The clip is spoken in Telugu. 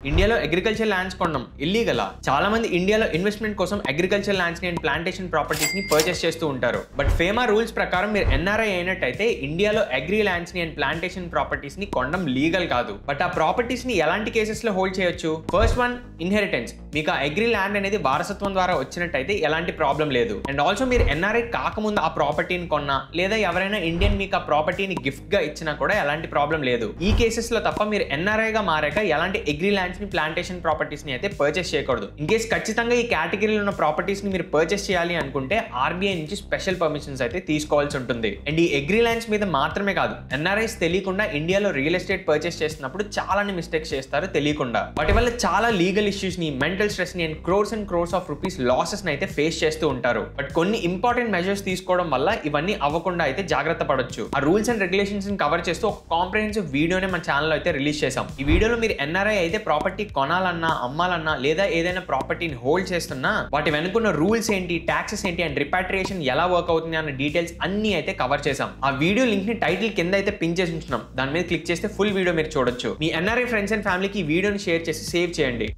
ఇండియాలో అగ్రికల్చర్ ల్యాండ్స్ కొనడం ఇల్లీగలా? చాలా మంది ఇండియాలో ఇన్వెస్ట్మెంట్ కోసం అగ్రికల్చర్ ల్యాండ్స్ ని అండ్ ప్లాంటేషన్ ప్రాపర్టీస్ ని పర్చేస్ చేస్తూ ఉంటారు. బట్ ఫేమా రూల్స్ ప్రకారం మీరు ఎన్ఆర్ఐ అయినట్టయితే ఇండియాలో అగ్రి ల్యాండ్స్ ని అండ్ ప్లాంటేషన్ ప్రాపర్టీస్ ని కొనడం లీగల్ కాదు. బట్ ఆ ప్రాపర్టీస్ ని ఎలాంటి కేసెస్ లో హోల్డ్ చేయొచ్చు? First one, inheritance. మీకు ఆ అగ్రి ల్యాండ్ అనేది వారసత్వం ద్వారా వచ్చినట్టయితే ఎలాంటి ప్రాబ్లం లేదు. అండ్ ఆల్సో మీరు ఎన్ఆర్ఐ కాకముందు ఆ ప్రాపర్టీని కొన్నా లేదా ఎవరైనా ఇండియన్ మీకు ఆ ప్రాపర్టీని గిఫ్ట్ గా ఇచ్చినా కూడా ఎలాంటి ప్రాబ్లం లేదు. ఈ కేసెస్ లో తప్ప మీరు ఎన్ఆర్ఐ గా మారాక ఎలాంటి అగ్రి ల్యాండ్స్ ని ప్లాంటేషన్ ప్రాపర్టీస్ ని అయితే పర్చేస్ చేయకూడదు. ఇన్ కేస్ ఖచ్చితంగా ఈ కేటగిరీలో ఉన్న ప్రాపర్టీస్ ని మీరు పర్చేస్ చేయాలి అనుకుంటే ఆర్బీఐ నుంచి స్పెషల్ పర్మిషన్స్ అయితే తీసుకోవాల్సి ఉంటుంది. అండ్ ఈ అగ్రి ల్యాండ్స్ మీద మాత్రమే కాదు, ఎన్ఆర్ఐస్ తెలియకుండా ఇండియాలో రియల్ ఎస్టేట్ పర్చేస్ చేస్తున్నప్పుడు చాలా మిస్టేక్స్ చేస్తారు తెలియకుండా. వాటి వల్ల చాలా లీగల్ ఇష్యూస్ ని, మెంటల్ స్ట్రెస్ ని and crores of rupees losses ని అయితే ఫేస్ చేస్తూ ఉంటారు. బట్ కొన్ని ఇంపార్టెంట్ మెజర్స్ తీసుకోవడం వల్ల ఇవన్నీ అవ్వకుండా అయితే జాగ్రత్త పడొచ్చు. ఆ రూల్స్ అండ్ రెగ్యులేషన్స్ ని కవర్ చేస్తూ ఒక కాంప్రహెన్సివ్ వీడియోని మన ఛానల్ అయితే రిలీజ్ చేసాం. ఈ వీడియోలో మీరు ఎన్ఆర్ఐ అయితే ప్రాపర్టీ కొనాలన్నా, అమ్మాలన్నా లేదా ఏదైనా ప్రాపర్టీని హోల్డ్ చేస్తున్నా వాటి వెనుకున్న రూల్స్ ఏంటి, ట్యాక్సెస్ ఏంటి అండ్ రిపాట్రియేషన్ ఎలా వర్క్ అవుతుంది అన్న డీటెయిల్స్ అన్ని అయితే కవర్ చేసాం. ఆ వీడియో లింక్ ని టైటిల్ కింద అయితే పిన్ చేసి ఉంచున్నాం. దాని మీద క్లిక్ చేస్తే ఫుల్ వీడియో మీరు చూడొచ్చు. మీ ఎన్ఆర్ఐ ఫ్రెండ్స్ అండ్ ఫ్యామిలీకి ఈ వీడియోని షేర్ చేసి సేవ్ చేయండి.